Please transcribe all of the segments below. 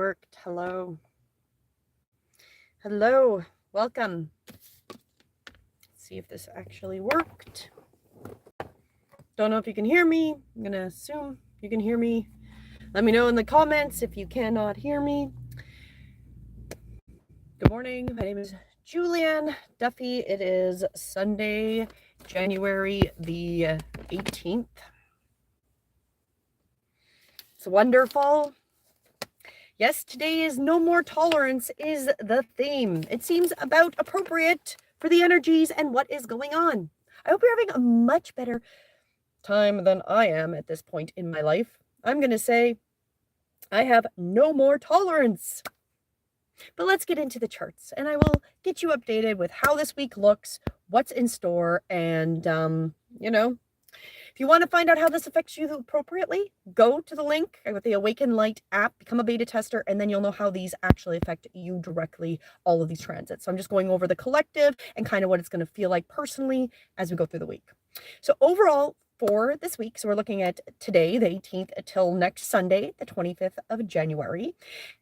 worked. Hello. Hello. Welcome. Let's see if this actually worked. Don't know if you can hear me. I'm going to assume you can hear me. Let me know in the comments if you cannot hear me. Good morning. My name is Julianne Duffy. It is Sunday, January the 18th. It's wonderful. Yes, today is no more tolerance is the theme. It seems about appropriate for the energies and what is going on. I hope you're having a much better time than I am at this point in my life. I'm going to say I have no more tolerance. But let's get into the charts and I will get you updated with how this week looks, what's in store, and, if you want to find out how this affects you appropriately, go to the link with the Awaken Light app, become a beta tester, and then you'll know how these actually affect you directly, all of these transits. So I'm just going over the collective and kind of what it's going to feel like personally as we go through the week. So overall, for this week, so we're looking at today, the 18th, until next Sunday, the 25th of January.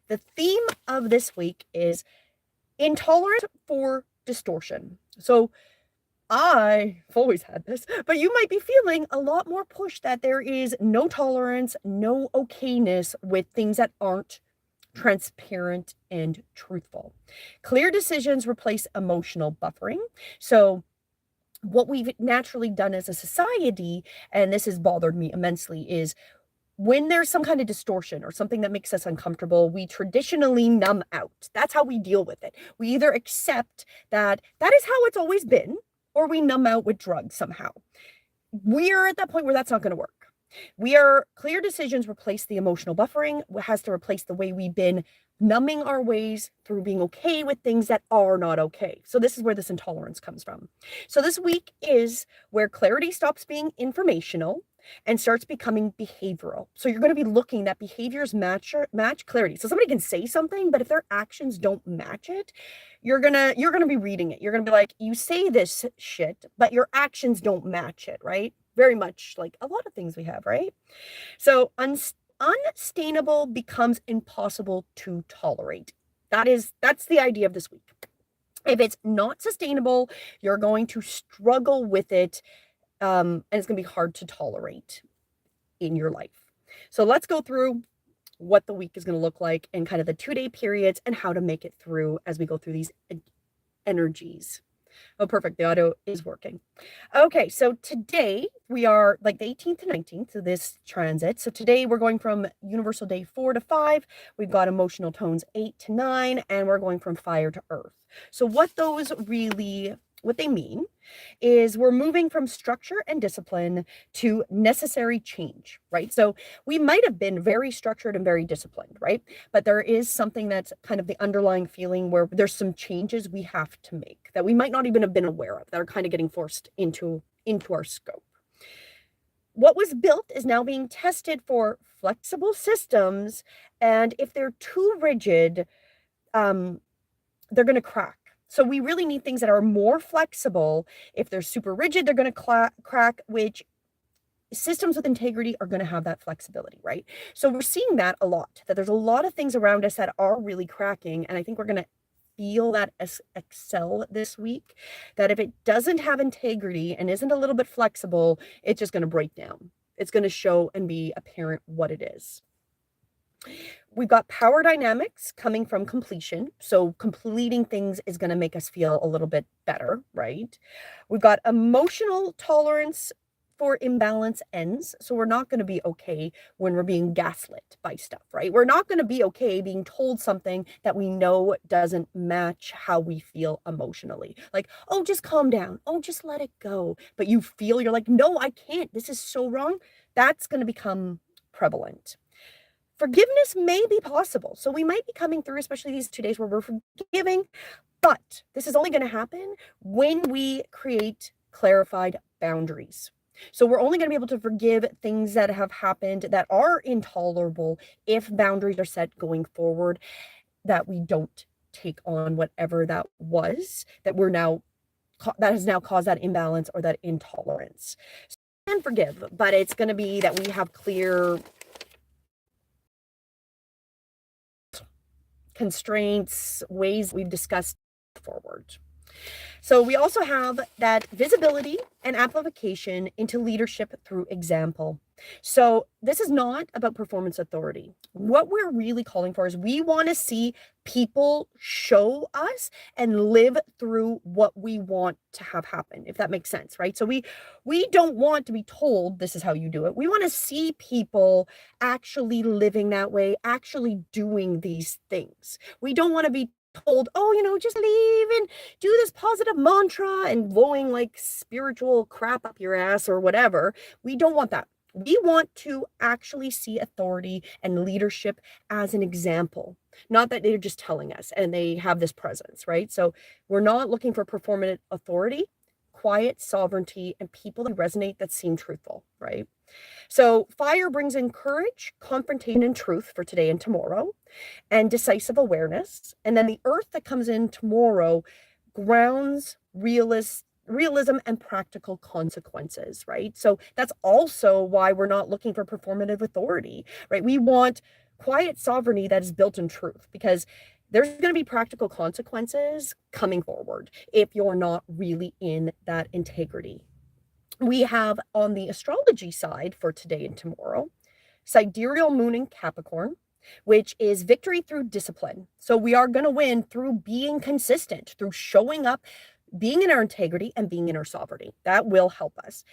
The theme of this week is intolerance for distortion. So I've always had this, but you might be feeling a lot more push that there is no tolerance, no okayness with things that aren't transparent and truthful. Clear decisions replace emotional buffering. So what we've naturally done as a society, and this has bothered me immensely, is when there's some kind of distortion or something that makes us uncomfortable, we traditionally numb out. That's how we deal with it. We either accept that that is how it's always been, or we numb out with drugs somehow. We're at that point where that's not going to work. Clear decisions replace the emotional buffering. It has to replace the way we've been numbing our ways through being okay with things that are not okay. So this is where this intolerance comes from. So this week is where clarity stops being informational and starts becoming behavioral. So you're going to be looking that behaviors match clarity. So somebody can say something, but if their actions don't match it, you're going to be reading it. You're going to be like, you say this shit, but your actions don't match it, right? Very much like a lot of things we have, right? So unsustainable becomes impossible to tolerate. That's the idea of this week. If it's not sustainable, you're going to struggle with it. And it's going to be hard to tolerate in your life. So let's go through what the week is going to look like and kind of the 2-day periods and how to make it through as we go through these energies. Oh, perfect. The audio is working. Okay, so today we are like the 18th to 19th, so this transit. So today we're going from universal day 4 to 5. We've got emotional tones 8 to 9, and we're going from fire to earth. So what they mean is we're moving from structure and discipline to necessary change, right? So we might have been very structured and very disciplined, right? But there is something that's kind of the underlying feeling where there's some changes we have to make that we might not even have been aware of that are kind of getting forced into our scope. What was built is now being tested for flexible systems, and if they're too rigid, they're going to crack. So we really need things that are more flexible. If they're super rigid, they're going to crack, which systems with integrity are going to have that flexibility, right? So we're seeing that a lot, that there's a lot of things around us that are really cracking. And I think we're going to feel that excel this week, that if it doesn't have integrity and isn't a little bit flexible, it's just going to break down. It's going to show and be apparent what it is. We've got power dynamics coming from completion. So completing things is going to make us feel a little bit better, right? We've got emotional tolerance for imbalance ends. So we're not going to be okay when we're being gaslit by stuff, right? We're not going to be okay being told something that we know doesn't match how we feel emotionally. Like, oh, just calm down. Oh, just let it go. But you're like, no, I can't. This is so wrong. That's going to become prevalent. Forgiveness may be possible. So we might be coming through, especially these 2 days where we're forgiving, but this is only going to happen when we create clarified boundaries. So we're only going to be able to forgive things that have happened that are intolerable if boundaries are set going forward, that we don't take on whatever that was, that has now caused that imbalance or that intolerance. So we can forgive, but it's going to be that we have clear constraints, ways we've discussed forward. So we also have that visibility and amplification into leadership through example. So this is not about performance authority. What we're really calling for is we want to see people show us and live through what we want to have happen, if that makes sense, right? So we don't want to be told this is how you do it. We want to see people actually living that way, actually doing these things. We don't want to be told, oh, just leave and do this positive mantra and blowing like spiritual crap up your ass or whatever. We don't want that. We want to actually see authority and leadership as an example, not that they're just telling us and they have this presence, right? So we're not looking for performative authority, quiet sovereignty, and people that resonate that seem truthful, right? So fire brings in courage, confrontation, and truth for today and tomorrow, and decisive awareness. And then the earth that comes in tomorrow grounds realism and practical consequences, right? So that's also why we're not looking for performative authority, right? We want quiet sovereignty that is built in truth, because there's going to be practical consequences coming forward if you're not really in that integrity. We have on the astrology side for today and tomorrow, sidereal moon in Capricorn, which is victory through discipline. So we are going to win through being consistent, through showing up, being in our integrity, and being in our sovereignty. That will help us.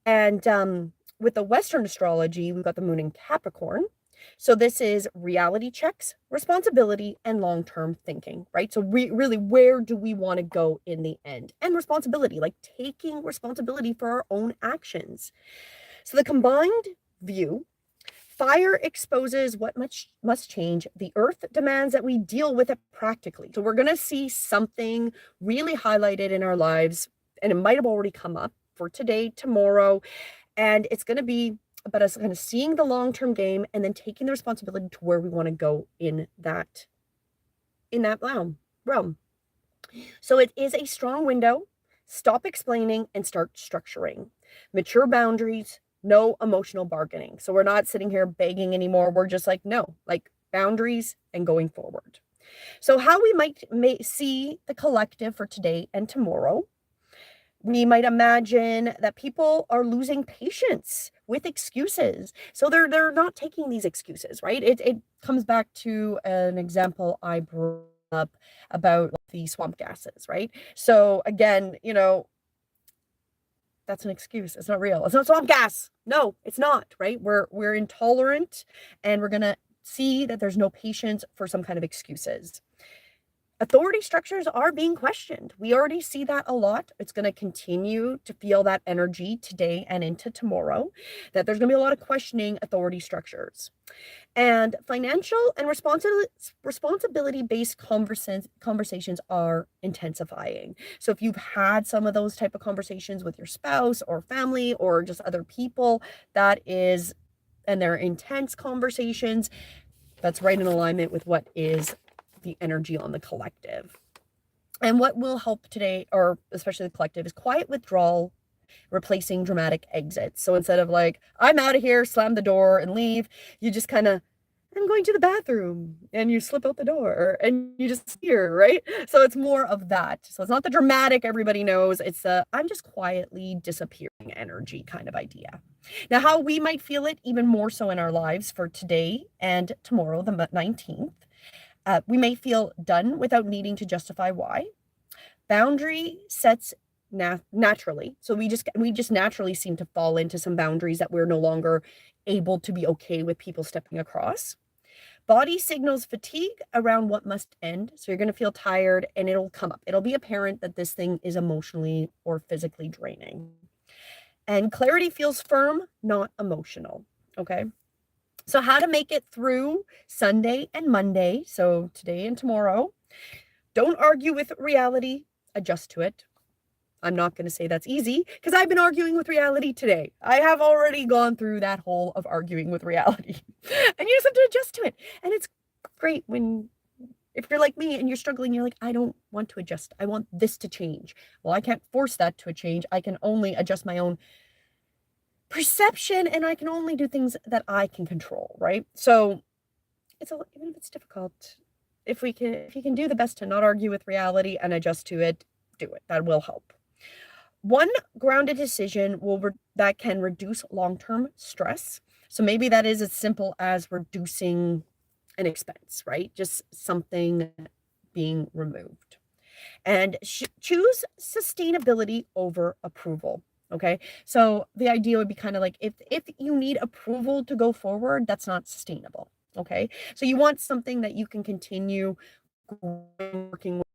And with the Western astrology, we've got the moon in Capricorn. So this is reality checks, responsibility, and long-term thinking, right? So really, where do we want to go in the end? And responsibility, like taking responsibility for our own actions. So the combined view, fire exposes what must change. The earth demands that we deal with it practically. So we're going to see something really highlighted in our lives, and it might have already come up for today, tomorrow, and it's going to be about us kind of seeing the long-term game and then taking the responsibility to where we want to go in that realm. So it is a strong window. Stop explaining and start structuring. Mature boundaries, no emotional bargaining. So we're not sitting here begging anymore. We're just like, no, like boundaries and going forward. So how we may see the collective for today and tomorrow. We might imagine that people are losing patience with excuses. So they're not taking these excuses, right? It comes back to an example I brought up about the swamp gases, right? So again, that's an excuse. It's not real. It's not swamp gas. No, it's not, right? We're intolerant, and we're going to see that there's no patience for some kind of excuses. Authority structures are being questioned. We already see that a lot. It's going to continue to feel that energy today and into tomorrow, that there's going to be a lot of questioning authority structures. And financial and responsibility-based conversations are intensifying. So if you've had some of those type of conversations with your spouse or family or just other people, and they're intense conversations, that's right in alignment with what is the energy on the collective. And what will help today, or especially the collective, is quiet withdrawal, replacing dramatic exits. So instead of like, I'm out of here, slam the door and leave, you just kind of, I'm going to the bathroom, and you slip out the door and you just hear, right? So it's more of that. So it's not the dramatic everybody knows. It's I'm just quietly disappearing energy kind of idea. Now, how we might feel it even more so in our lives for today and tomorrow, the 19th. We may feel done without needing to justify why. Boundary sets naturally. So we just naturally seem to fall into some boundaries that we're no longer able to be okay with people stepping across. Body signals fatigue around what must end. So you're going to feel tired, and it'll come up. It'll be apparent that this thing is emotionally or physically draining. And clarity feels firm, not emotional. Okay. So how to make it through Sunday and Monday, so today and tomorrow. Don't argue with reality, adjust to it. I'm not going to say that's easy, because I've been arguing with reality today. I have already gone through that hole of arguing with reality. And you just have to adjust to it. And it's great if you're like me and you're struggling, you're like, I don't want to adjust. I want this to change. Well, I can't force that to a change. I can only adjust my own perception, and I can only do things that I can control, right? So even if it's difficult, if you can do the best to not argue with reality and adjust to it, do it. That will help. One grounded decision that can reduce long-term stress. So maybe that is as simple as reducing an expense, right? Just something being removed. And choose sustainability over approval. Okay. So the idea would be kind of like if you need approval to go forward, that's not sustainable. Okay. So you want something that you can continue working with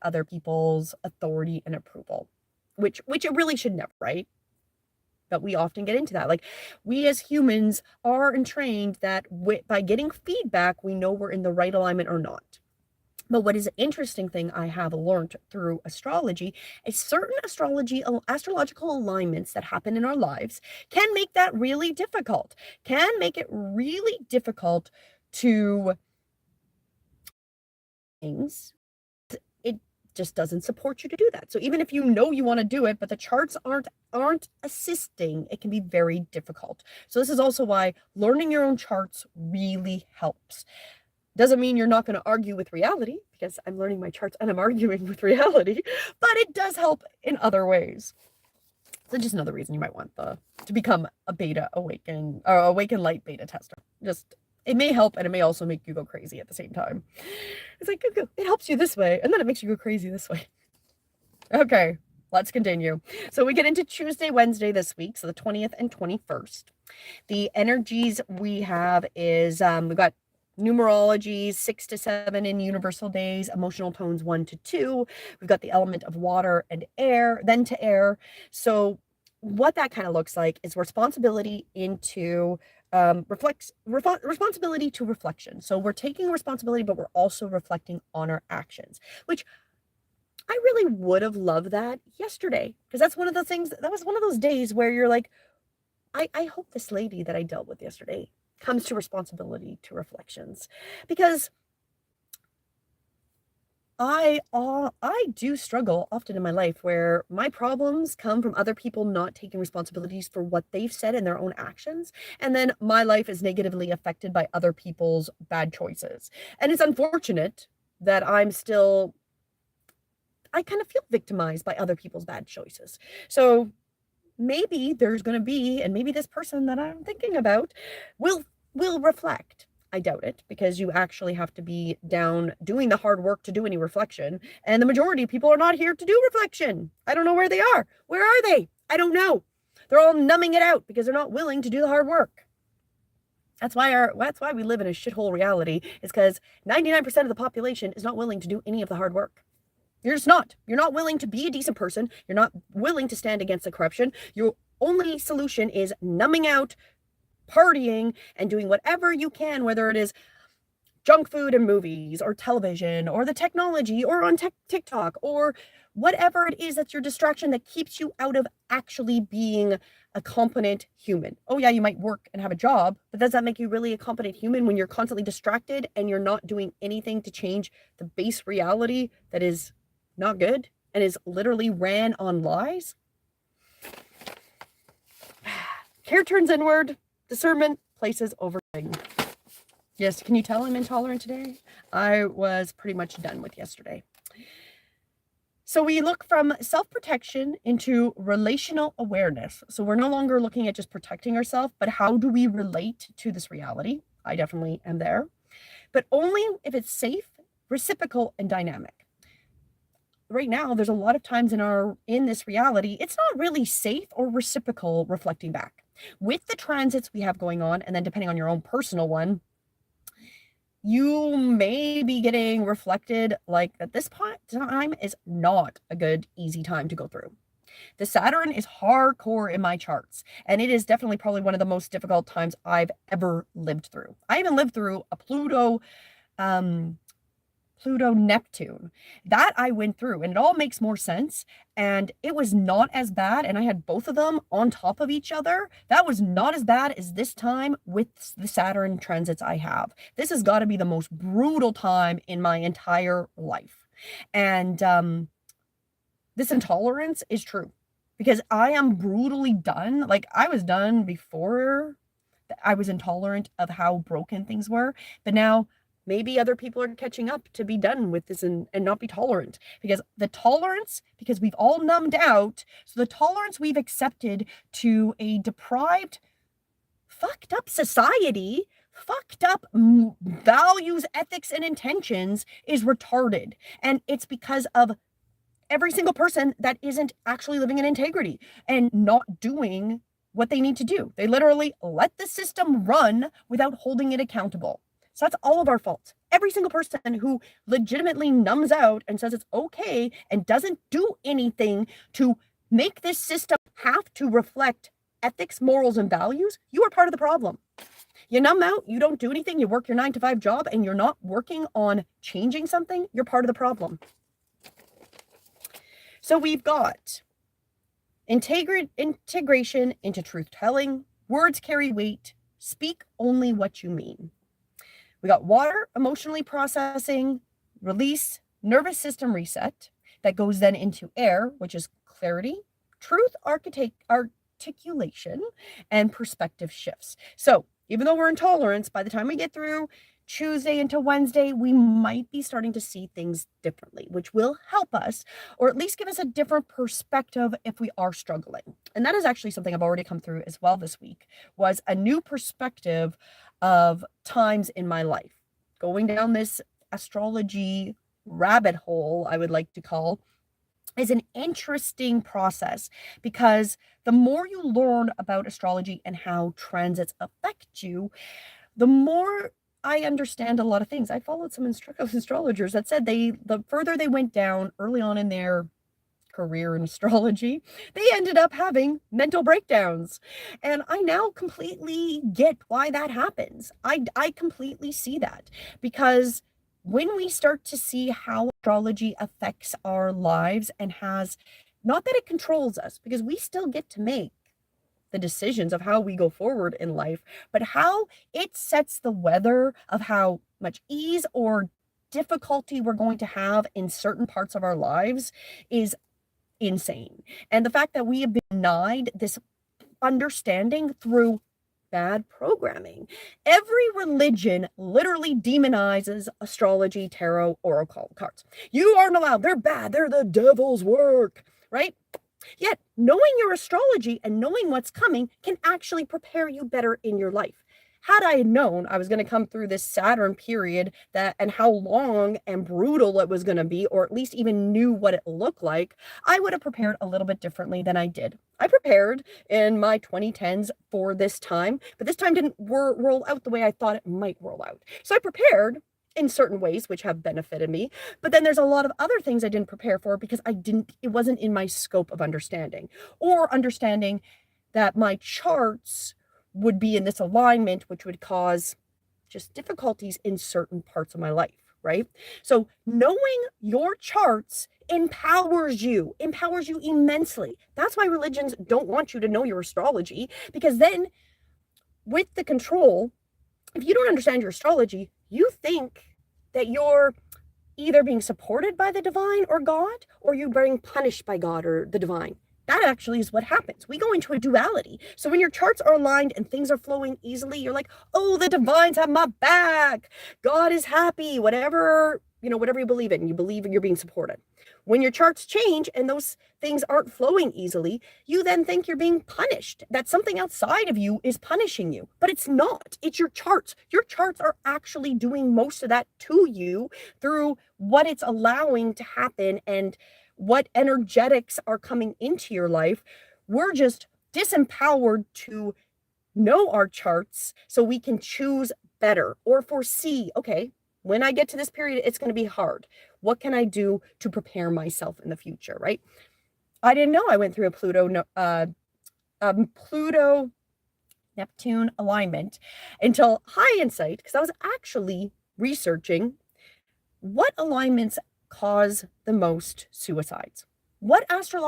other people's authority and approval, which it really should never, right? But we often get into that. Like, we as humans are entrained that by getting feedback, we know we're in the right alignment or not. But what is an interesting thing I have learned through astrology is certain astrological alignments that happen in our lives can make that really difficult, can make it really difficult to things. It just doesn't support you to do that. So even if you know you want to do it, but the charts aren't assisting, it can be very difficult. So this is also why learning your own charts really helps. Doesn't mean you're not going to argue with reality, because I'm learning my charts and I'm arguing with reality, but it does help in other ways. So just another reason you might want to become a beta awaken or awaken light beta tester. Just, it may help and it may also make you go crazy at the same time. It's like, it helps you this way and then it makes you go crazy this way. Okay, let's continue. So we get into Tuesday, Wednesday this week, so the 20th and 21st. The energies we have is we've got numerology 6 to 7 in universal days, emotional tones 1 to 2. We've got the element of water and air, then to air. So what that kind of looks like is responsibility into responsibility to reflection. So we're taking responsibility, but we're also reflecting on our actions, which I really would have loved that yesterday, because that's one of the things, that was one of those days where you're like, I hope this lady that I dealt with yesterday comes to responsibility to reflections, because I do struggle often in my life where my problems come from other people not taking responsibilities for what they've said in their own actions, and then my life is negatively affected by other people's bad choices. And it's unfortunate that I kind of feel victimized by other people's bad choices. So maybe there's going to be, and maybe this person that I'm thinking about will reflect. I doubt it, because you actually have to be down doing the hard work to do any reflection. And the majority of people are not here to do reflection. I don't know where they are. Where are they? I don't know. They're all numbing it out because they're not willing to do the hard work. That's why we live in a shithole reality, is because 99% of the population is not willing to do any of the hard work. You're just not. You're not willing to be a decent person. You're not willing to stand against the corruption. Your only solution is numbing out, partying, and doing whatever you can, whether it is junk food and movies or television or the technology or on TikTok or whatever it is that's your distraction that keeps you out of actually being a competent human. Oh yeah, you might work and have a job, but does that make you really a competent human when you're constantly distracted and you're not doing anything to change the base reality that is not good and is literally ran on lies? Care turns inward, discernment places over things. Yes, can you tell I'm intolerant today? I was pretty much done with yesterday. So we look from self-protection into relational awareness. So we're no longer looking at just protecting ourselves, but how do we relate to this reality? I definitely am there, but only if it's safe, reciprocal, and dynamic. Right now, there's a lot of times in this reality, it's not really safe or reciprocal reflecting back. With the transits we have going on, and then depending on your own personal one, you may be getting reflected like at this point time is not a good, easy time to go through. The Saturn is hardcore in my charts, and it is definitely probably one of the most difficult times I've ever lived through. I even lived through a Pluto Neptune that I went through, and it all makes more sense. And it was not as bad. And I had both of them on top of each other. That was not as bad as this time with the Saturn transits I have. This has got to be the most brutal time in my entire life. And this intolerance is true, because I am brutally done. Like, I was done before I was intolerant of how broken things were, but now maybe other people are catching up to be done with this and not be tolerant, because we've all numbed out. So the tolerance we've accepted to a deprived, fucked up society, fucked up values, ethics, and intentions is retarded. And it's because of every single person that isn't actually living in integrity and not doing what they need to do. They literally let the system run without holding it accountable. So that's all of our fault. Every single person who legitimately numbs out and says it's okay and doesn't do anything to make this system have to reflect ethics, morals, and values, you are part of the problem. You numb out, you don't do anything, you work your 9-to-5 job, and you're not working on changing something, you're part of the problem. So we've got integration into truth-telling, words carry weight, speak only what you mean. We got water, emotionally processing, release, nervous system reset. That goes then into air, which is clarity, truth, articulation, and perspective shifts. So even though we're in tolerance, by the time we get through Tuesday into Wednesday, we might be starting to see things differently, which will help us, or at least give us a different perspective if we are struggling. And that is actually something I've already come through as well this week, was a new perspective of times in my life. Going down this astrology rabbit hole, I would like to call, is an interesting process, because the more you learn about astrology and how transits affect you, the more I understand a lot of things. I followed some astrologers that said the further they went down early on in their career in astrology, they ended up having mental breakdowns. And I now completely get why that happens. I completely see that, because when we start to see how astrology affects our lives and has, not that it controls us, because we still get to make the decisions of how we go forward in life, but how it sets the weather of how much ease or difficulty we're going to have in certain parts of our lives is insane. And the fact that we have been denied this understanding through bad programming. Every religion literally demonizes astrology, tarot, oracle cards. You aren't allowed. They're bad. They're the devil's work, right? Yet knowing your astrology and knowing what's coming can actually prepare you better in your life. Had I known I was going to come through this Saturn period and how long and brutal it was going to be, or at least even knew what it looked like, I would have prepared a little bit differently than I did. I prepared in my 2010s for this time, but this time didn't roll out the way I thought it might roll out. So I prepared in certain ways, which have benefited me. But then there's a lot of other things I didn't prepare for because it wasn't in my scope of understanding, or understanding that my charts would be in this alignment, which would cause just difficulties in certain parts of my life, right? So knowing your charts empowers you immensely. That's why religions don't want you to know your astrology, because then with the control, if you don't understand your astrology, you think that you're either being supported by the divine or God, or you're being punished by God or the divine. That actually is what happens. We go into a duality. So when your charts are aligned and things are flowing easily, you're like, oh, the divines have my back. God is happy. Whatever you believe in, you're being supported. When your charts change and those things aren't flowing easily, you then think you're being punished, that something outside of you is punishing you. But it's not. It's your charts. Your charts are actually doing most of that to you through what it's allowing to happen and what energetics are coming into your life. We're just disempowered to know our charts so we can choose better or foresee, okay, when I get to this period, it's going to be hard. What can I do to prepare myself in the future, right? I didn't know I went through a Pluto-Neptune alignment until high insight, because I was actually researching what alignments cause the most suicides. What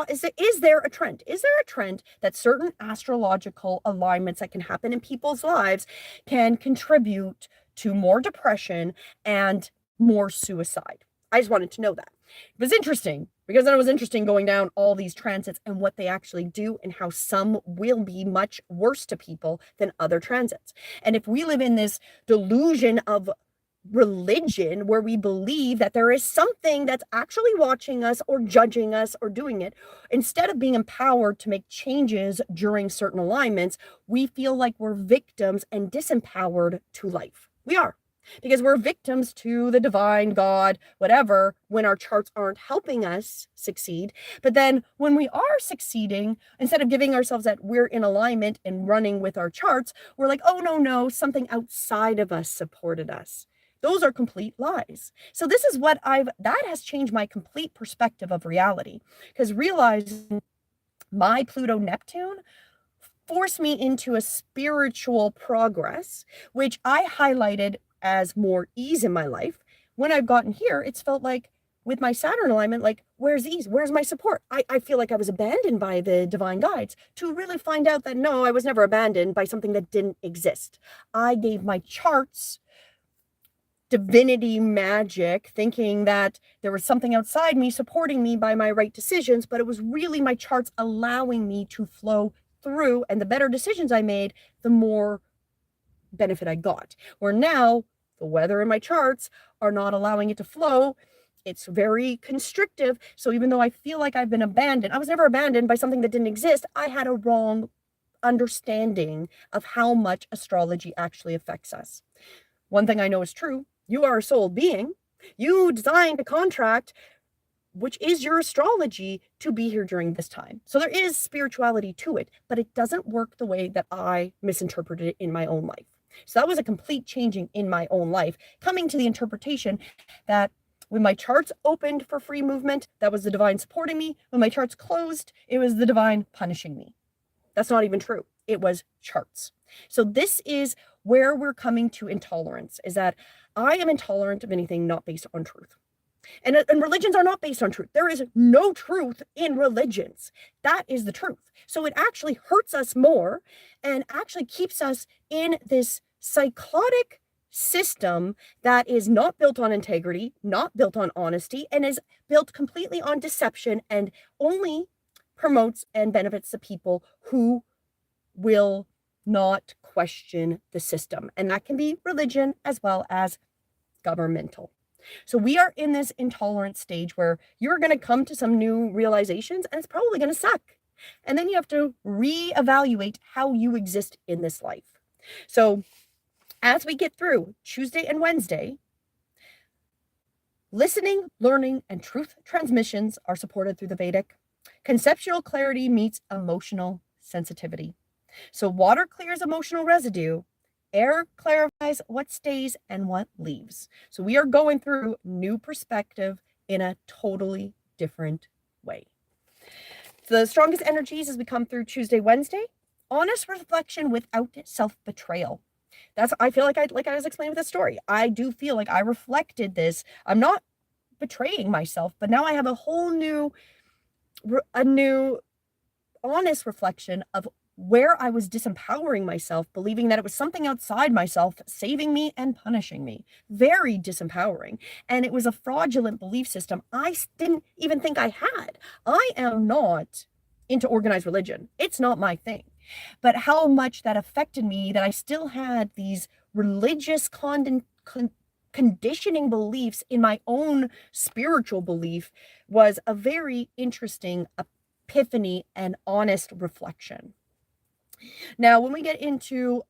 is there a trend? Is there a trend that certain astrological alignments that can happen in people's lives can contribute to more depression and more suicide? I just wanted to know that. It was interesting, because then it was interesting going down all these transits and what they actually do and how some will be much worse to people than other transits. And if we live in this delusion of religion where we believe that there is something that's actually watching us or judging us or doing it, instead of being empowered to make changes during certain alignments, we feel like we're victims and disempowered to life. We are. Because we're victims to the divine, God, whatever, when our charts aren't helping us succeed. But then when we are succeeding, instead of giving ourselves that we're in alignment and running with our charts, we're like, oh, no, something outside of us supported us. Those are complete lies. So this is what that has changed my complete perspective of reality, because realizing my Pluto Neptune forced me into a spiritual progress, which I highlighted as more ease in my life. When I've gotten here, it's felt like with my Saturn alignment, like, where's ease? Where's my support? I feel like I was abandoned by the divine guides, to really find out that no, I was never abandoned by something that didn't exist. I gave my charts divinity magic, thinking that there was something outside me supporting me by my right decisions, but it was really my charts allowing me to flow through, and the better decisions I made, the more benefit I got. Where now the weather in my charts are not allowing it to flow. It's very constrictive. So even though I feel like I've been abandoned, I was never abandoned by something that didn't exist. I had a wrong understanding of how much astrology actually affects us. One thing I know is true: you are a soul being. You designed a contract, which is your astrology, to be here during this time. So there is spirituality to it, but it doesn't work the way that I misinterpreted it in my own life. So that was a complete changing in my own life, coming to the interpretation that when my charts opened for free movement, that was the divine supporting me. When my charts closed, it was the divine punishing me. That's not even true. It was charts. So this is where we're coming to intolerance, is that I am intolerant of anything not based on truth. And religions are not based on truth. There is no truth in religions. That is the truth. So it actually hurts us more and actually keeps us in this psychotic system that is not built on integrity, not built on honesty, and is built completely on deception, and only promotes and benefits the people who will not question the system. And that can be religion as well as governmental. So we are in this intolerant stage where you're going to come to some new realizations, and it's probably going to suck. And then you have to reevaluate how you exist in this life. So as we get through Tuesday and Wednesday, listening, learning, and truth transmissions are supported through the Vedic. Conceptual clarity meets emotional sensitivity. So water clears emotional residue. Air clarifies what stays and what leaves. So we are going through new perspective in a totally different way. The strongest energies as we come through Tuesday, Wednesday, honest reflection without self-betrayal. I feel like I was explaining with the story. I do feel like I reflected this. I'm not betraying myself, but now I have a whole new honest reflection of where I was disempowering myself, believing that it was something outside myself saving me and punishing me. Very disempowering. And it was a fraudulent belief system I didn't even think I had. I am not into organized religion. It's not my thing. But how much that affected me, that I still had these religious conditioning beliefs in my own spiritual belief, was a very interesting epiphany and honest reflection. Now, when we get into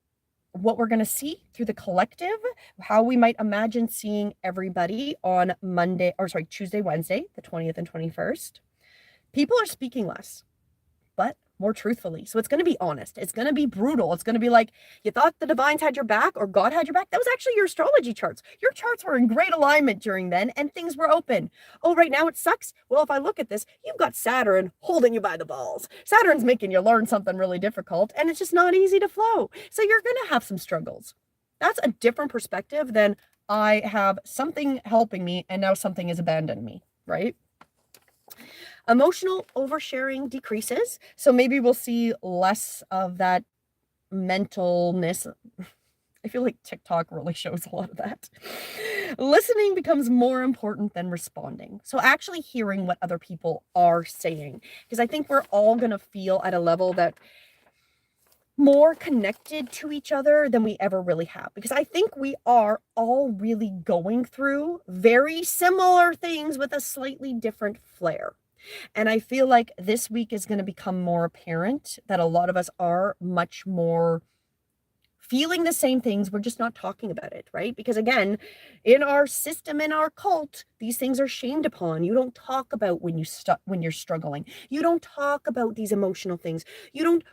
what we're going to see through the collective, how we might imagine seeing everybody on Tuesday, Wednesday, the 20th and 21st, people are speaking less, but more truthfully. So it's going to be honest. It's going to be brutal. It's going to be like, you thought the divines had your back or God had your back. That was actually your astrology charts. Your charts were in great alignment during then, and things were open. Oh, right now it sucks. Well, if I look at this, you've got Saturn holding you by the balls. Saturn's making you learn something really difficult, and it's just not easy to flow. So you're going to have some struggles. That's a different perspective than I have something helping me and now something has abandoned me, right? Emotional oversharing decreases. So maybe we'll see less of that mentalness. I feel like TikTok really shows a lot of that. Listening becomes more important than responding. So actually hearing what other people are saying, because I think we're all going to feel at a level that more connected to each other than we ever really have, because I think we are all really going through very similar things with a slightly different flair. And I feel like this week is going to become more apparent that a lot of us are much more feeling the same things. We're just not talking about it, right? Because again, in our system, in our cult, these things are shamed upon. You don't talk about when you're struggling. You don't talk about these emotional things. You don't,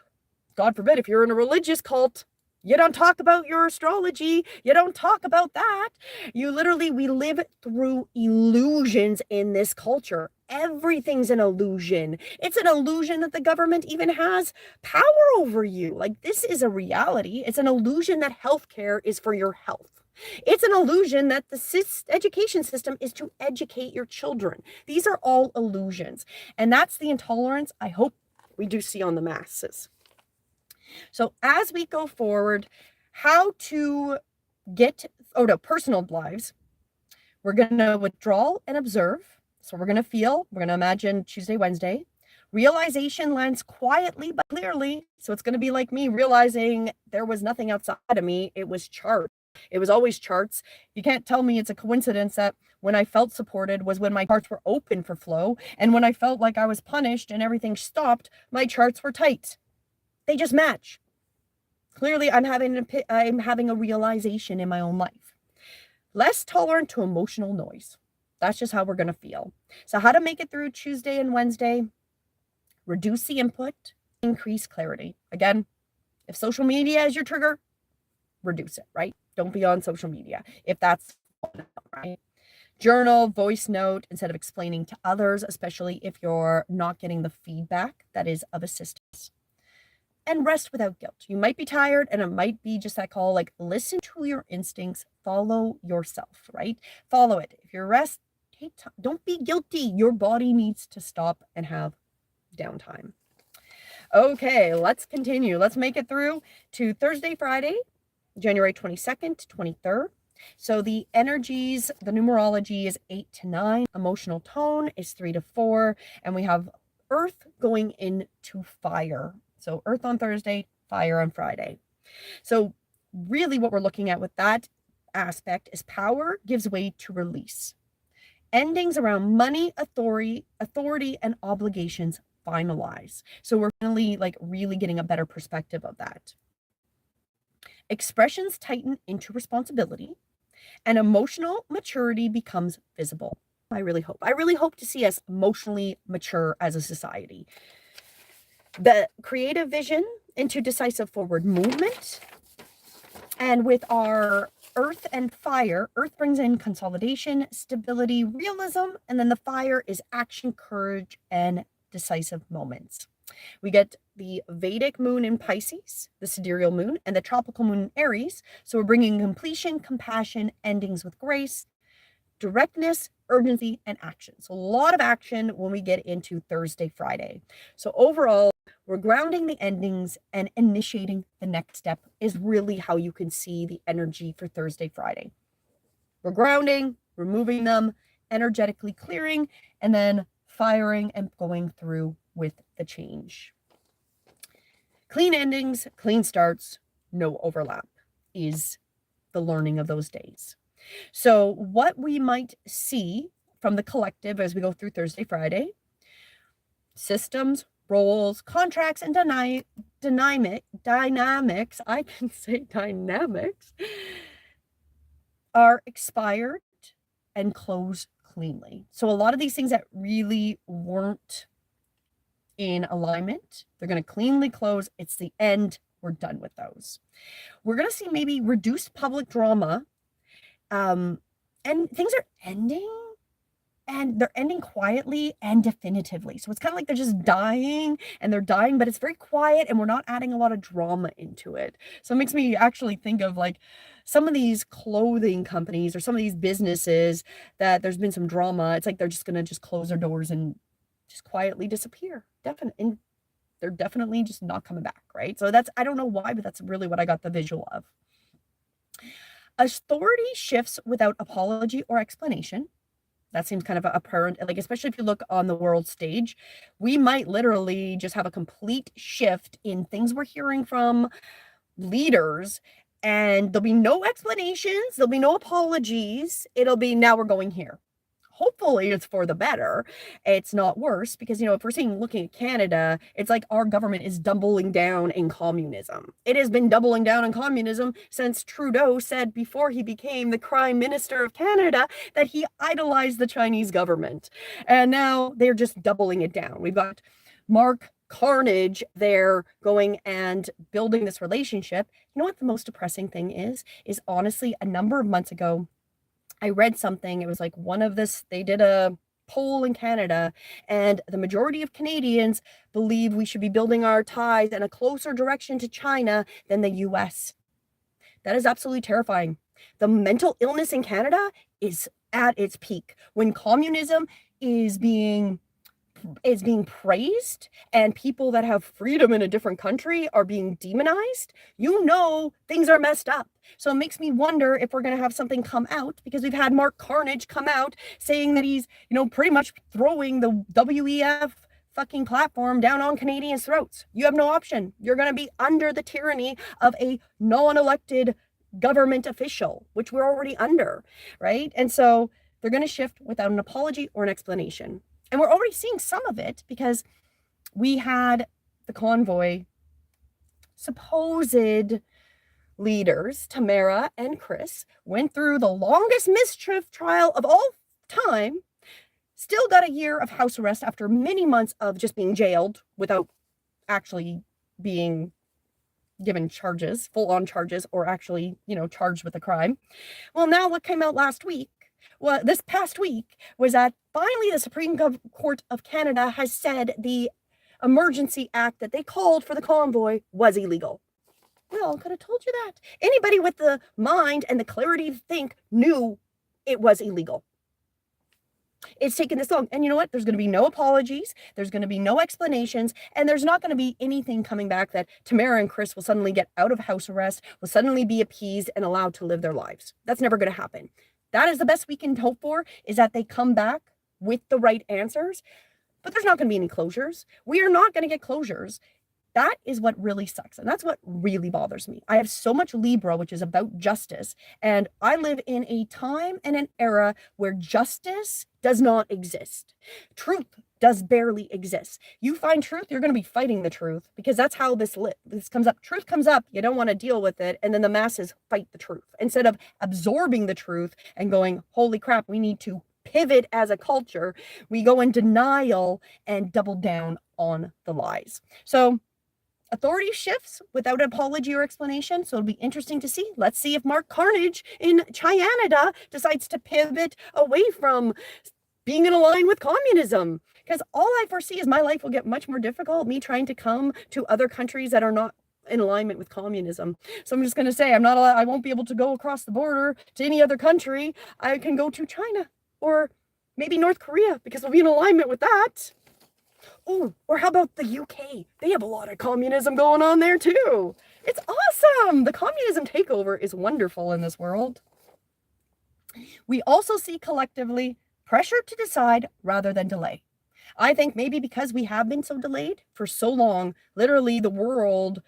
God forbid, if you're in a religious cult, you don't talk about your astrology. You don't talk about that. We live through illusions in this culture. Everything's an illusion. It's an illusion that the government even has power over you. Like, this is a reality. It's an illusion that healthcare is for your health. It's an illusion that the education system is to educate your children. These are all illusions. And that's the intolerance I hope we do see on the masses. So as we go forward, how to get personal lives, we're going to withdraw and observe. So we're going to feel, we're going to imagine Tuesday, Wednesday. Realization lands quietly but clearly. So it's going to be like me realizing there was nothing outside of me. It was charts. It was always charts. You can't tell me it's a coincidence that when I felt supported was when my charts were open for flow. And when I felt like I was punished and everything stopped, my charts were tight. They just match. Clearly, I'm having a realization in my own life. Less tolerant to emotional noise. That's just how we're going to feel. So how to make it through Tuesday and Wednesday? Reduce the input, increase clarity. Again, if social media is your trigger, reduce it, right? Don't be on social media if that's right. Journal, voice note instead of explaining to others, especially if you're not getting the feedback that is of assistance. And rest without guilt. You might be tired and it might be just that call, like listen to your instincts, follow yourself, right? Follow it. If you're rest, take time. Don't be guilty. Your body needs to stop and have downtime. Okay, let's continue. Let's make it through to Thursday, Friday, January 22nd, 23rd. So the energies, the numerology is 8 to 9. Emotional tone is 3 to 4. And we have Earth going into fire. So Earth on Thursday, fire on Friday. So really what we're looking at with that aspect is power gives way to release. Endings around money, authority, and obligations finalize. So we're finally really getting a better perspective of that. Expressions tighten into responsibility and emotional maturity becomes visible. I really hope to see us emotionally mature as a society. The creative vision into decisive forward movement. And with our Earth and fire, Earth brings in consolidation, stability, realism, and then the fire is action, courage, and decisive moments. We get the Vedic moon in Pisces, the sidereal moon, and the tropical moon in Aries. So we're bringing completion, compassion, endings with grace, directness, urgency, and action. So a lot of action when we get into Thursday, Friday. So overall, we're grounding the endings and initiating the next step is really how you can see the energy for Thursday, Friday. We're grounding, removing them, energetically clearing, and then firing and going through with the change. Clean endings, clean starts, no overlap is the learning of those days. So what we might see from the collective as we go through Thursday, Friday, systems, roles, contracts, and dynamics, I can say dynamics, are expired and close cleanly. So a lot of these things that really weren't in alignment, they're going to cleanly close. It's the end. We're done with those. We're going to see maybe reduced public drama, and things are ending. And they're ending quietly and definitively. So it's kind of like they're just dying and they're dying, but it's very quiet and we're not adding a lot of drama into it. So it makes me actually think of some of these clothing companies or some of these businesses that there's been some drama. It's like they're just going to close their doors and just quietly disappear. And they're definitely just not coming back, right? So I don't know why, but that's really what I got the visual of. Authority shifts without apology or explanation. That seems kind of apparent, like, especially if you look on the world stage, we might literally just have a complete shift in things we're hearing from leaders, and there'll be no explanations, there'll be no apologies. It'll be, now we're going here. Hopefully it's for the better. It's not worse, because, if we're seeing, looking at Canada, it's like our government is doubling down in communism. It has been doubling down in communism since Trudeau said, before he became the Prime Minister of Canada, that he idolized the Chinese government. And now they're just doubling it down. We've got Mark Carnage there going and building this relationship. You know what the most depressing thing is honestly, a number of months ago, I read something. It was like they did a poll in Canada, and the majority of Canadians believe we should be building our ties in a closer direction to China than the US. That is absolutely terrifying. The mental illness in Canada is at its peak. When communism is being praised and people that have freedom in a different country are being demonized, things are messed up. So it makes me wonder if we're going to have something come out, because we've had Mark Carnage come out saying that he's, pretty much throwing the WEF fucking platform down on Canadians' throats. You have no option. You're going to be under the tyranny of a non-elected government official, which we're already under, right? And so they're going to shift without an apology or an explanation. And we're already seeing some of it, because we had the convoy supposed leaders, Tamara and Chris, went through the longest mischief trial of all time, still got a year of house arrest after many months of just being jailed without actually being given charges, full-on charges, or actually, charged with a crime. Well, now what came out this past week, was that finally the Supreme Court of Canada has said the emergency act that they called for the convoy was illegal. Well, could have told you that. Anybody with the mind and the clarity to think knew it was illegal. It's taken this long. And you know what? There's going to be no apologies. There's going to be no explanations. And there's not going to be anything coming back that Tamara and Chris will suddenly get out of house arrest, will suddenly be appeased and allowed to live their lives. That's never going to happen. That is the best we can hope for, is that they come back with the right answers. But there's not going to be any closures. We are not going to get closures. That is what really sucks. And that's what really bothers me. I have so much Libra, which is about justice. And I live in a time and an era where justice does not exist. Truth does barely exist. You find truth, you're going to be fighting the truth, because that's how this comes up. Truth comes up, you don't want to deal with it, and then the masses fight the truth. Instead of absorbing the truth and going, holy crap, we need to pivot as a culture, we go in denial and double down on the lies. So authority shifts without an apology or explanation. So it'll be interesting to see. Let's see if Mark Carnage in Canada decides to pivot away from being in line with communism. Because all I foresee is my life will get much more difficult, me trying to come to other countries that are not in alignment with communism. So I'm just going to say, I won't be able to go across the border to any other country. I can go to China or maybe North Korea, because we'll be in alignment with that. Oh, or how about the UK? They have a lot of communism going on there too. It's awesome. The communism takeover is wonderful in this world. We also see collectively pressure to decide rather than delay. I think maybe because we have been so delayed for so long, literally the world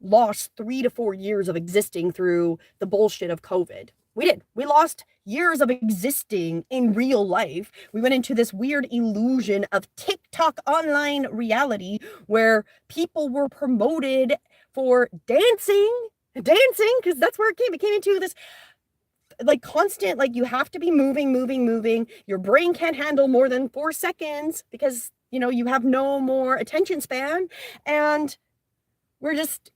lost 3 to 4 years of existing through the bullshit of COVID. We did. We lost years of existing in real life. We went into this weird illusion of TikTok online reality where people were promoted for dancing, because that's where it came. It came into this like constant, like you have to be moving. Your brain can't handle more than 4 seconds because, you have no more attention span. And we're just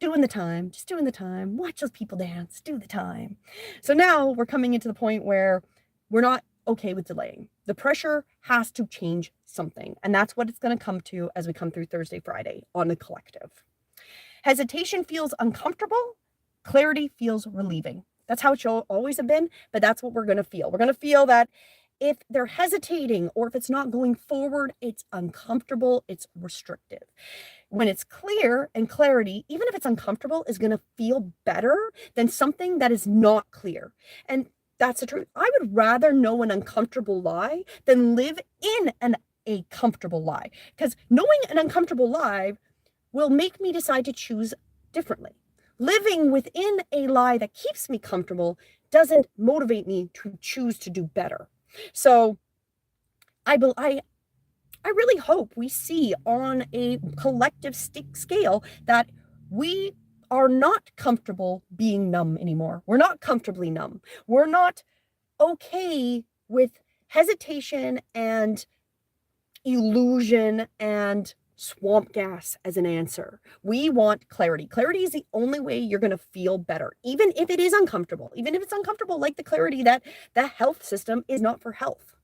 doing the time, watch those people dance, do the time. So now we're coming into the point where we're not okay with delaying. The pressure has to change something. And that's what it's going to come to as we come through Thursday, Friday on the collective. Hesitation feels uncomfortable. Clarity feels relieving. That's how it should always have been, but that's what we're going to feel. We're going to feel that if they're hesitating or if it's not going forward, it's uncomfortable, it's restrictive. When it's clear, and clarity, even if it's uncomfortable, is going to feel better than something that is not clear. And That's the truth. I would rather know an uncomfortable lie than live in a comfortable lie, because knowing an uncomfortable lie will make me decide to choose differently. Living within a lie that keeps me comfortable doesn't motivate me to choose to do better. So I really hope we see on a collective scale that we are not comfortable being numb anymore. We're not comfortably numb. We're not okay with hesitation and illusion and swamp gas as an answer. We want clarity. Clarity is the only way you're going to feel better, even if it is uncomfortable, even if it's uncomfortable, like the clarity that the health system is not for health.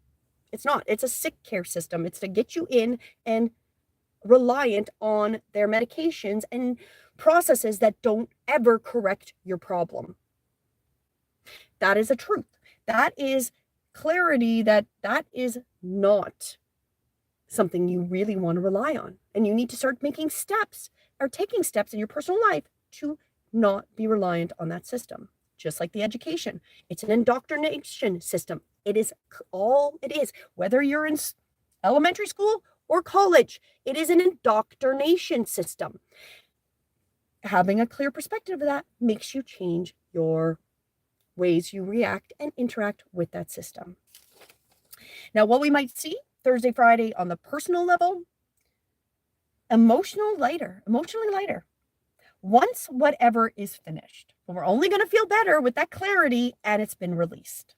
It's not. It's a sick care system. It's to get you in and reliant on their medications and processes that don't ever correct your problem. That is a truth. That is clarity, that is not something you really want to rely on. And you need to start making steps or taking steps in your personal life to not be reliant on that system. Just like the education, it's an indoctrination system. It is all it is. Whether you're in elementary school or college, it is an indoctrination system. Having a clear perspective of that makes you change your ways you react and interact with that system. Now, what we might see Thursday, Friday on the personal level, emotionally lighter. Once whatever is finished, we're only going to feel better with that clarity and it's been released.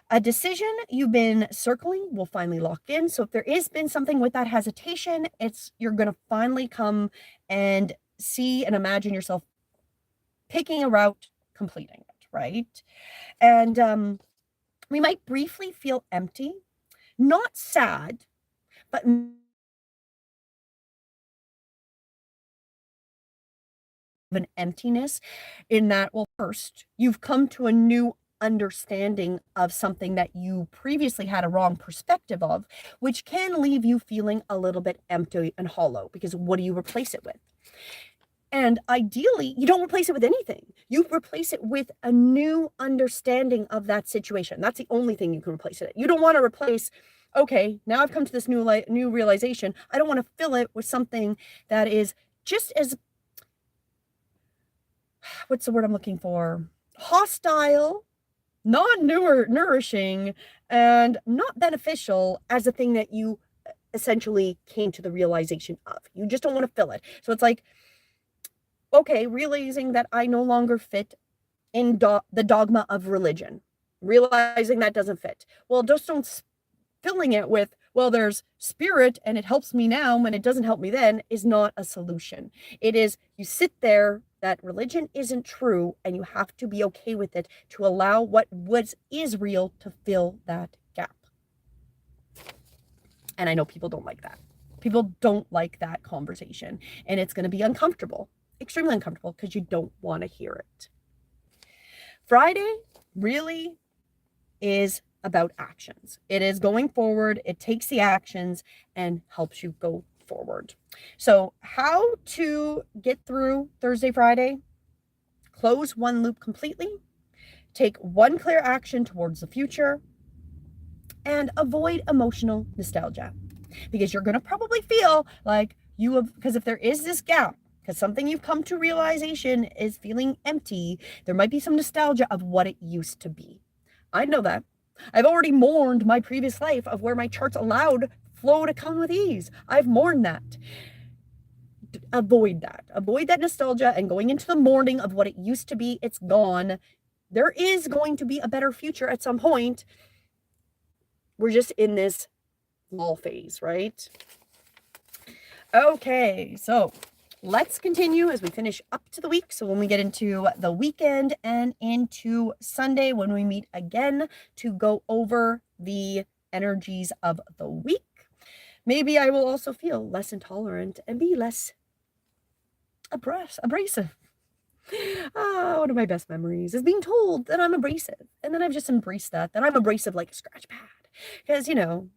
A decision you've been circling will finally lock in. So if there has been something with that hesitation, you're going to finally come and see and imagine yourself picking a route, completing it, right? And we might briefly feel empty, not sad, but an emptiness in that, well, first, you've come to a new understanding of something that you previously had a wrong perspective of, which can leave you feeling a little bit empty and hollow, because what do you replace it with? And ideally, you don't replace it with anything. You replace it with a new understanding of that situation. That's the only thing you can replace it. You don't want to replace, okay, now I've come to this new realization. I don't want to fill it with something that is just as, what's the word I'm looking for? Hostile, non-nourishing, and not beneficial as a thing that you essentially came to the realization of. You just don't want to fill it. So it's like, okay, realizing that I no longer fit in the dogma of religion, realizing that doesn't fit. Well, just don't filling it with, well, there's spirit and it helps me now and it doesn't help me then, is not a solution. It is, you sit there, that religion isn't true, and you have to be okay with it to allow what is real to fill that gap. And I know people don't like that. People don't like that conversation, and it's going to be uncomfortable, extremely uncomfortable, because you don't want to hear it. Friday really is about actions. It is going forward. It takes the actions and helps you go forward. So how to get through Thursday, Friday? Close one loop completely. Take one clear action towards the future. And avoid emotional nostalgia. Because you're going to probably feel like you have, because if there is this gap, because something you've come to realization is feeling empty, there might be some nostalgia of what it used to be. I know that. I've already mourned my previous life of where my charts allowed flow to come with ease. I've mourned that. Avoid that. Avoid that nostalgia and going into the mourning of what it used to be. It's gone. There is going to be a better future at some point. We're just in this lull phase, right? Okay, so let's continue as we finish up to the week. So when we get into the weekend and into Sunday, when we meet again to go over the energies of the week, maybe I will also feel less intolerant and be less abrasive. One of my best memories is being told that I'm abrasive. And then I've just embraced that I'm abrasive like a scratch pad. Because, you know,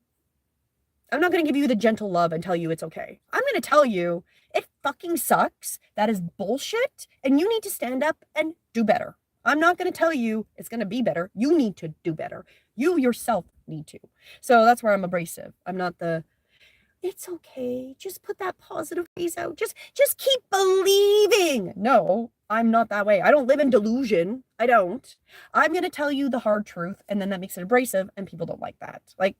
I'm not going to give you the gentle love and tell you it's okay. I'm going to tell you it fucking sucks. That is bullshit. And you need to stand up and do better. I'm not going to tell you it's going to be better. You need to do better. You yourself need to. So that's where I'm abrasive. I'm not the, it's okay. Just put that positive face out. Just keep believing. No, I'm not that way. I don't live in delusion. I don't. I'm going to tell you the hard truth, and then that makes it abrasive, and people don't like that. Like,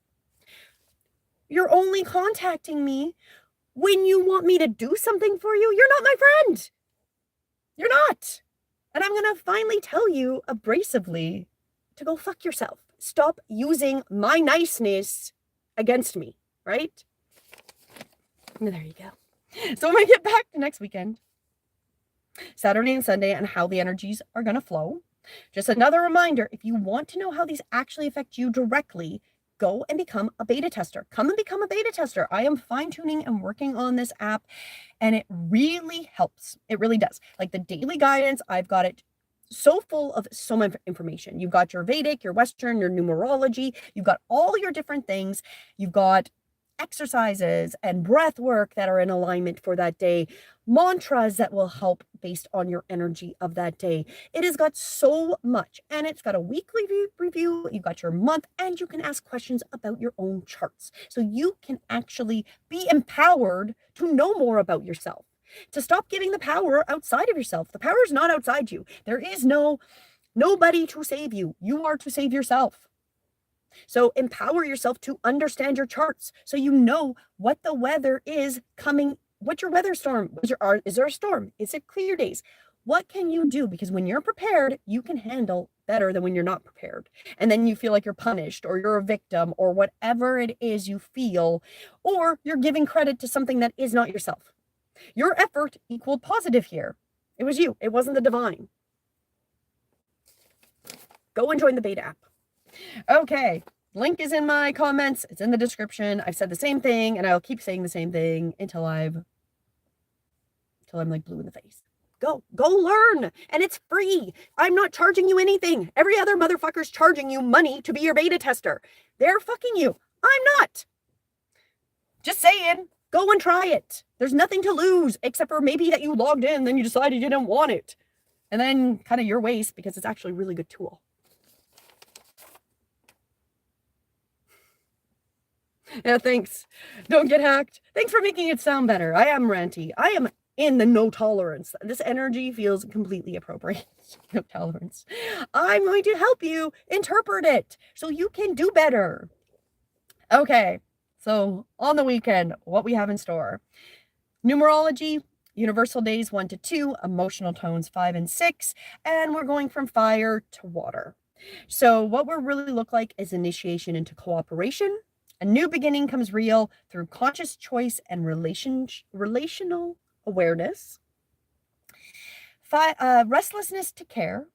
you're only contacting me when you want me to do something for you. You're not my friend. You're not. And I'm going to finally tell you abrasively to go fuck yourself. Stop using my niceness against me, right? And there you go. So when I get back to next weekend, Saturday and Sunday, and how the energies are going to flow, just another reminder, if you want to know how these actually affect you directly, go and become a beta tester. Come and become a beta tester. I am fine-tuning and working on this app, and it really helps. It really does. Like the daily guidance, I've got it so full of so much information. You've got your Vedic, your Western, your numerology. You've got all your different things. You've got exercises and breath work that are in alignment for that day, mantras that will help based on your energy of that day. It has got so much, and it's got a weekly review. You've got your month, and you can ask questions about your own charts. So you can actually be empowered to know more about yourself, to stop giving the power outside of yourself. The power is not outside you. There is nobody to save you. You are to save yourself. So empower yourself to understand your charts so you know what the weather is coming. What's your weather storm? Is there a storm? Is it clear days? What can you do? Because when you're prepared, you can handle better than when you're not prepared. And then you feel like you're punished, or you're a victim, or whatever it is you feel, or you're giving credit to something that is not yourself. Your effort equaled positive here. It was you. It wasn't the divine. Go and join the beta app. Okay, link is in my comments. It's in the description. I've said the same thing, and I'll keep saying the same thing until I'm like blue in the face. Go learn, and it's free. I'm not charging you anything. Every other motherfucker's charging you money to be your beta tester. They're fucking you. I'm not. Just saying, go and try it. There's nothing to lose except for maybe that you logged in, then you decided you didn't want it, and then kind of your waste, because it's actually a really good tool. Yeah, thanks. Don't get hacked. Thanks for making it sound better. I am ranty. I am in the no tolerance. This energy feels completely appropriate. No tolerance. I'm going to help you interpret it so you can do better. Okay, so on the weekend, what we have in store. Numerology, universal days 1 to 2, emotional tones 5 and 6, and we're going from fire to water. So what we really look like is initiation into cooperation. A new beginning comes real through conscious choice and relational awareness. Restlessness to care.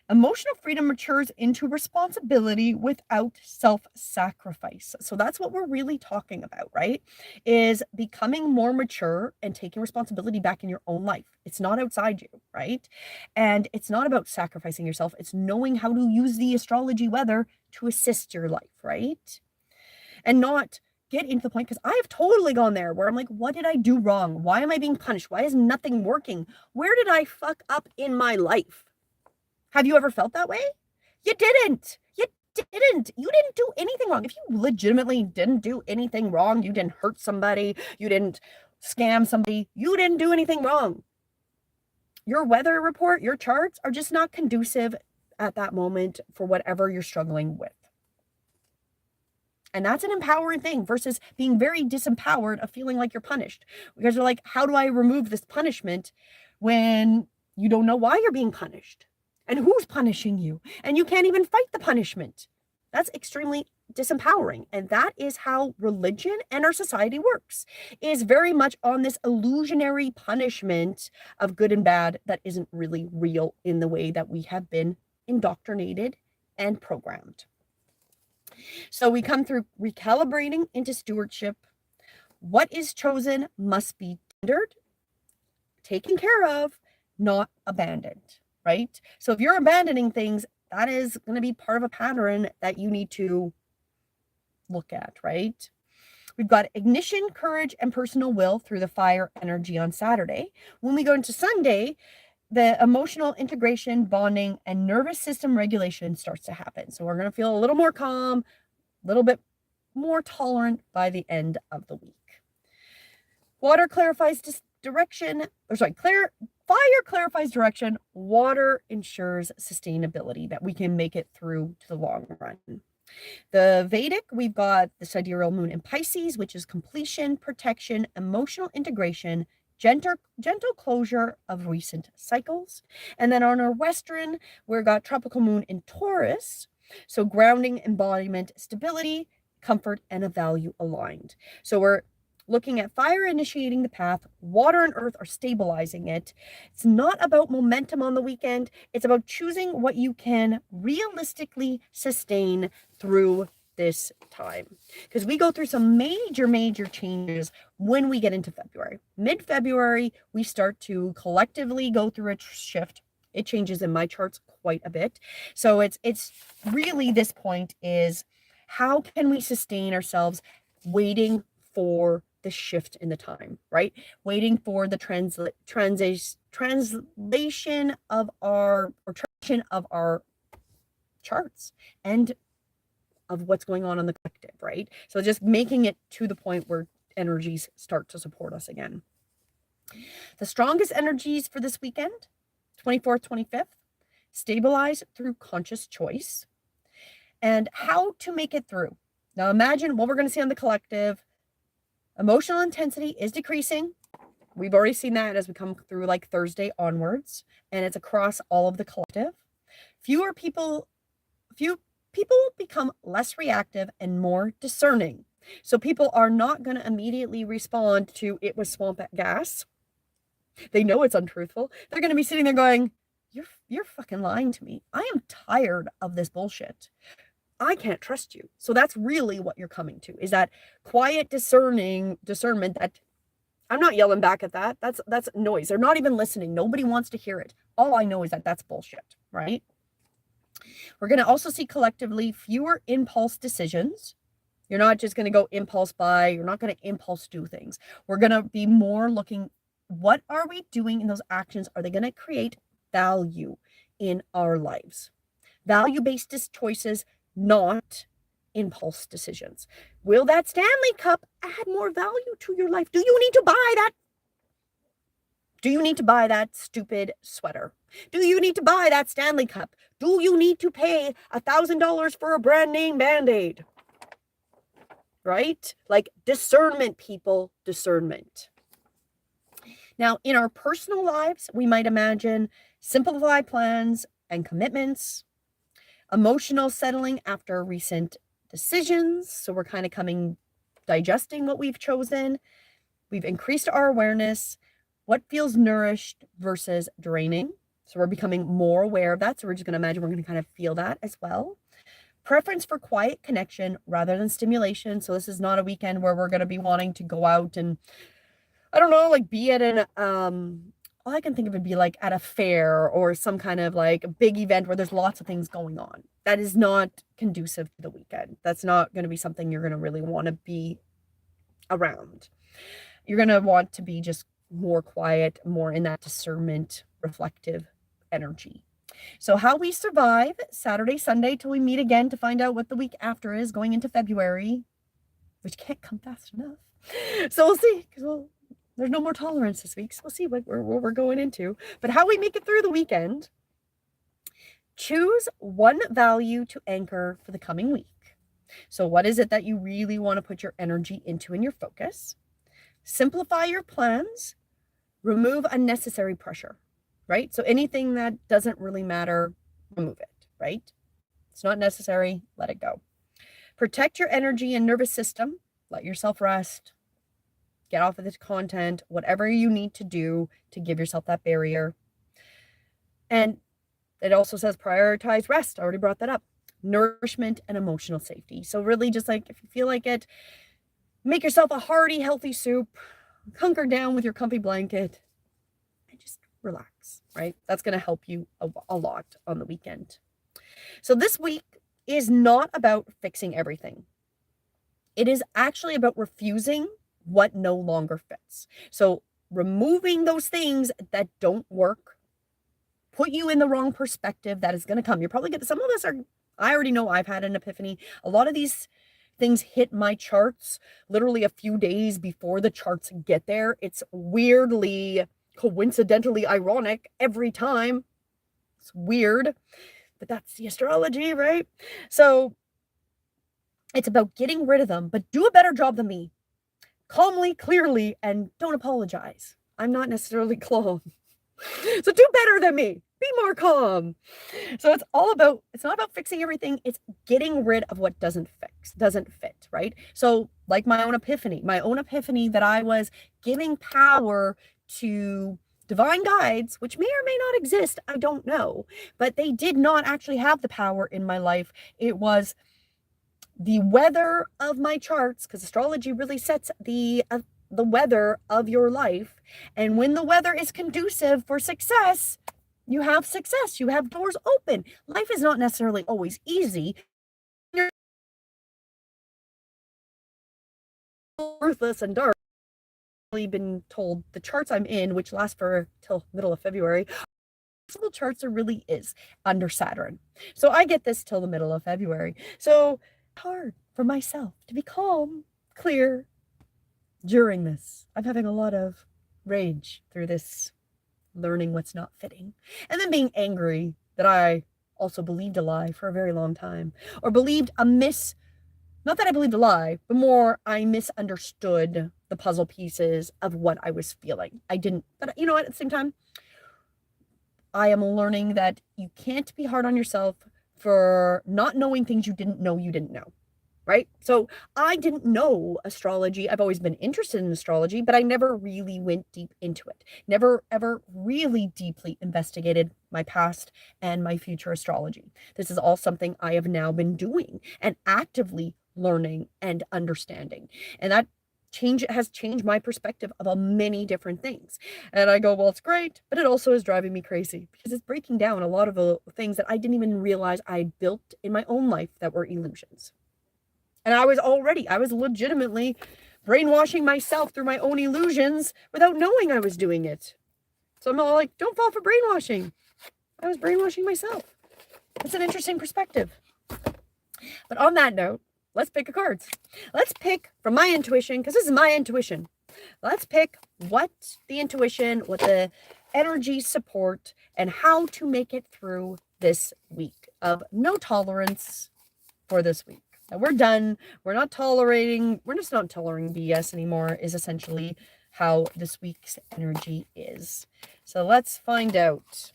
Emotional freedom matures into responsibility without self-sacrifice. So that's what we're really talking about, right? Is becoming more mature and taking responsibility back in your own life. It's not outside you, right? And it's not about sacrificing yourself. It's knowing how to use the astrology weather to assist your life, right? And not get into the point, because I've totally gone there where I'm like, what did I do wrong? Why am I being punished? Why is nothing working? Where did I fuck up in my life? Have you ever felt that way? You didn't. You didn't. You didn't do anything wrong. If you legitimately didn't do anything wrong, you didn't hurt somebody, you didn't scam somebody, you didn't do anything wrong. Your weather report, your charts are just not conducive at that moment for whatever you're struggling with. And that's an empowering thing versus being very disempowered of feeling like you're punished. Because you're like, how do I remove this punishment when you don't know why you're being punished? And who's punishing you? And you can't even fight the punishment. That's extremely disempowering. And that is how religion and our society works, is very much on this illusionary punishment of good and bad that isn't really real in the way that we have been indoctrinated and programmed. So we come through recalibrating into stewardship. What is chosen must be tendered, taken care of, not abandoned, right? So if you're abandoning things, that is going to be part of a pattern that you need to look at, right? We've got ignition, courage, and personal will through the fire energy on Saturday. When we go into Sunday, the emotional integration, bonding, and nervous system regulation starts to happen. So we're going to feel a little more calm, a little bit more tolerant by the end of the week. Water clarifies direction, fire clarifies direction. Water ensures sustainability, that we can make it through to the long run. The Vedic, we've got the sidereal moon in Pisces, which is completion, protection, emotional integration, gentle closure of recent cycles. And then on our Western, we've got tropical moon in Taurus. So grounding, embodiment, stability, comfort, and a value aligned. So we're looking at fire initiating the path, water and earth are stabilizing it. It's not about momentum on the weekend. It's about choosing what you can realistically sustain through this time. Because we go through some major changes when we get into February. Mid-February, we start to collectively go through a shift. It changes in my charts quite a bit. So it's really, this point is, how can we sustain ourselves waiting for the shift in the time, right? Waiting for the translation of our charts and of what's going on in the collective, right? So just making it to the point where energies start to support us again. The strongest energies for this weekend, 24th, 25th, stabilize through conscious choice. And how to make it through. Now imagine what we're going to see on the collective. Emotional intensity is decreasing. We've already seen that as we come through like Thursday onwards, and it's across all of the collective. Few people become less reactive and more discerning. So people are not going to immediately respond to "it was swamp gas." They know it's untruthful. They're going to be sitting there going, you're fucking lying to me. I am tired of this bullshit. I can't trust you. So that's really what you're coming to, is that quiet discernment that I'm not yelling back at that. That's noise. They're not even listening. Nobody wants to hear it. All I know is that that's bullshit, right? We're going to also see collectively fewer impulse decisions. You're not just going to go impulse buy. You're not going to impulse do things. We're going to be more looking, what are we doing in those actions? Are they going to create value in our lives? Value-based choices, not impulse decisions. Will that Stanley Cup add more value to your life? Do you need to buy that? Do you need to buy that stupid sweater? Do you need to buy that Stanley Cup? Do you need to pay $1,000 for a brand name Band-Aid? Right? Like, discernment, people, discernment. Now, in our personal lives, we might imagine simplified plans and commitments, emotional settling after recent decisions. So we're kind of digesting what we've chosen. We've increased our awareness, what feels nourished versus draining. So we're becoming more aware of that. So we're just going to imagine we're going to kind of feel that as well. Preference for quiet connection rather than stimulation. So this is not a weekend where we're going to be wanting to go out and, I don't know, like be at an, all I can think of would be like at a fair or some kind of like a big event where there's lots of things going on. That is not conducive to the weekend. That's not going to be something you're going to really want to be around. You're going to want to be just more quiet, more in that discernment, reflective energy. So how we survive Saturday, Sunday till we meet again to find out what the week after is going into February, which can't come fast enough. So we'll see, because there's no more tolerance this week. So we'll see what we're going into. But how we make it through the weekend. Choose one value to anchor for the coming week. So what is it that you really want to put your energy into in your focus? Simplify your plans. Remove unnecessary pressure, right? So anything that doesn't really matter, remove it, right? It's not necessary, let it go. Protect your energy and nervous system. Let yourself rest. Get off of this content, whatever you need to do to give yourself that barrier. And it also says prioritize rest. I already brought that up. Nourishment and emotional safety. So really just like, if you feel like it, make yourself a hearty, healthy soup, hunker down with your comfy blanket, and just relax, right? That's going to help you a lot on the weekend. So this week is not about fixing everything. It is actually about refusing what no longer fits. So removing those things that don't work put you in the wrong perspective that is going to come. You're probably going to, some of us are, I already know I've had an epiphany. A lot of these things hit my charts literally a few days before the charts get there. It's weirdly, coincidentally ironic every time. It's weird, but that's the astrology, right? So it's about getting rid of them, but do a better job than me. Calmly, clearly, and don't apologize. I'm not necessarily calm. So do better than me. Be more calm. So it's not about fixing everything. It's getting rid of what doesn't fit, right? So like my own epiphany that I was giving power to divine guides, which may or may not exist. I don't know, but they did not actually have the power in my life. It was the weather of my charts, because astrology really sets the weather of your life. And when the weather is conducive for success, you have success. You have doors open. Life is not necessarily always easy. You're worthless and dark. I've been told the charts I'm in, which last for till middle of February, charts there really is under Saturn. So I get this till the middle of February. So hard for myself to be calm, clear during this. I'm having a lot of rage through this, learning what's not fitting, and then being angry that I also believed a lie for a very long time, or believed not that I believed a lie, but more I misunderstood the puzzle pieces of what I was feeling. I didn't, but you know what, at the same time, I am learning that you can't be hard on yourself for not knowing things you didn't know, right? So I didn't know astrology. I've always been interested in astrology, but I never really went deep into it. Never, ever really deeply investigated my past and my future astrology. This is all something I have now been doing and actively learning and understanding. And that has changed my perspective of many different things. And I go, well, it's great, but it also is driving me crazy because it's breaking down a lot of the things that I didn't even realize I built in my own life that were illusions. And I was legitimately brainwashing myself through my own illusions without knowing I was doing it. So I'm all like, don't fall for brainwashing. I was brainwashing myself. It's an interesting perspective. But on that note, let's pick a card. Let's pick from my intuition, because this is my intuition. Let's pick what the energy support, and how to make it through this week of no tolerance for this week. Now we're done. We're just not tolerating BS anymore, is essentially how this week's energy is. So let's find out.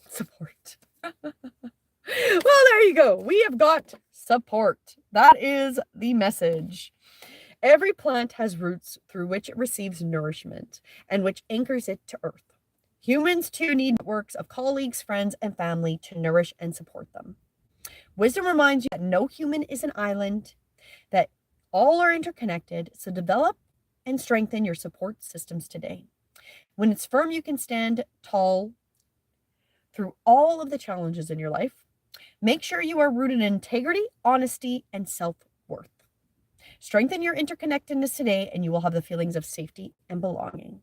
Support. Well, there you go. We have got support. That is the message. Every plant has roots through which it receives nourishment and which anchors it to earth. Humans too need networks of colleagues, friends, and family to nourish and support them. Wisdom reminds you that no human is an island, that all are interconnected, so develop and strengthen your support systems today. When it's firm, you can stand tall through all of the challenges in your life. Make sure you are rooted in integrity, honesty, and self-worth. Strengthen your interconnectedness today, and you will have the feelings of safety and belonging.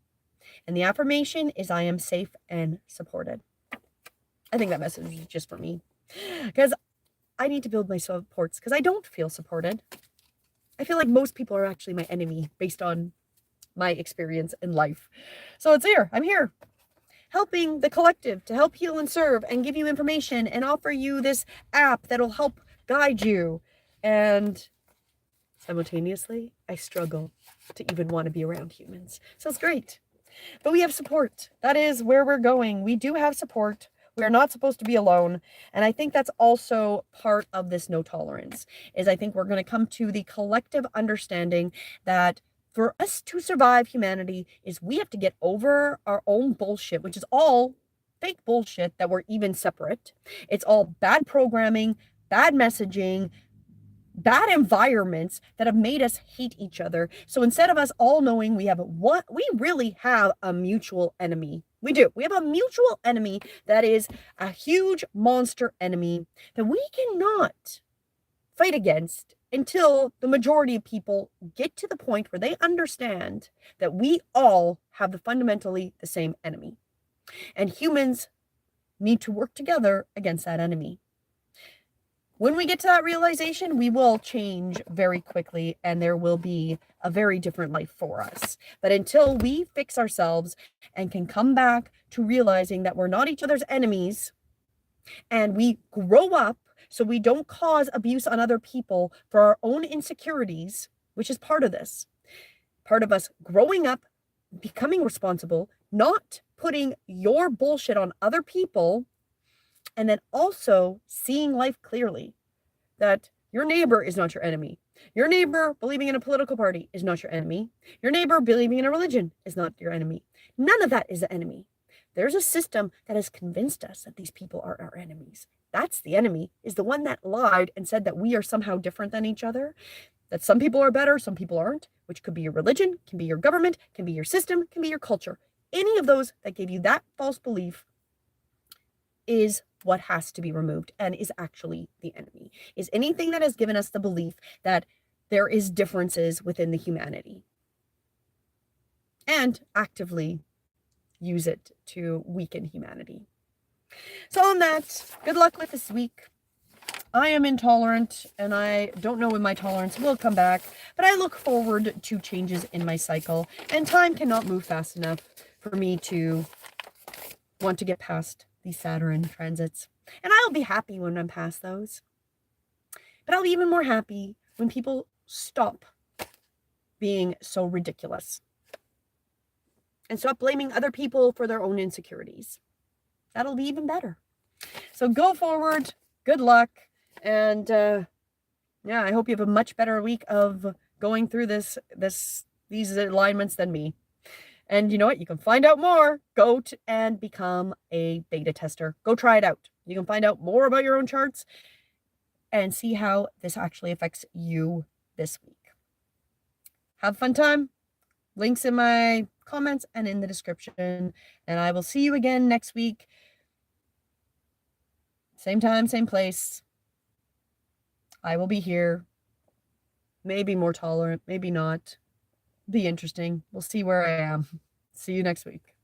And the affirmation is, I am safe and supported. I think that message is just for me, because I need to build my supports, because I don't feel supported. I feel like most people are actually my enemy based on my experience in life. So it's here. I'm here, helping the collective to help heal and serve and give you information and offer you this app that'll help guide you. And simultaneously, I struggle to even want to be around humans. So it's great. But we have support. That is where we're going. We do have support. We are not supposed to be alone. And I think that's also part of this no tolerance, is I think we're going to come to the collective understanding that for us to survive humanity is we have to get over our own bullshit, which is all fake bullshit that we're even separate. It's all bad programming, bad messaging, bad environments that have made us hate each other. So instead of us all knowing we really have a mutual enemy. We do. We have a mutual enemy that is a huge monster enemy that we cannot fight against until the majority of people get to the point where they understand that we all have fundamentally the same enemy. And humans need to work together against that enemy. When we get to that realization, we will change very quickly and there will be a very different life for us. But until we fix ourselves and can come back to realizing that we're not each other's enemies and we grow up so we don't cause abuse on other people for our own insecurities, which is part of this. Part of us growing up, becoming responsible, not putting your bullshit on other people, and then also seeing life clearly, that your neighbor is not your enemy. Your neighbor believing in a political party is not your enemy. Your neighbor believing in a religion is not your enemy. None of that is the enemy. There's a system that has convinced us that these people are our enemies. That's the enemy, is the one that lied and said that we are somehow different than each other, that some people are better, some people aren't, which could be your religion, can be your government, can be your system, can be your culture. Any of those that gave you that false belief is what has to be removed and is actually the enemy, is anything that has given us the belief that there is differences within the humanity and actively use it to weaken humanity. So on that, good luck with this week. I am intolerant and I don't know when my tolerance will come back, but I look forward to changes in my cycle, and time cannot move fast enough for me to want to get past these Saturn transits. And I'll be happy when I'm past those. But I'll be even more happy when people stop being so ridiculous and stop blaming other people for their own insecurities. That'll be even better. So go forward. Good luck. And yeah, I hope you have a much better week of going through these alignments than me. And you know what? You can find out more. Go and become a beta tester. Go try it out. You can find out more about your own charts and see how this actually affects you this week. Have a fun time. Links in my comments and in the description. And I will see you again next week. Same time, same place. I will be here. Maybe more tolerant, maybe not. Be interesting. We'll see where I am. See you next week.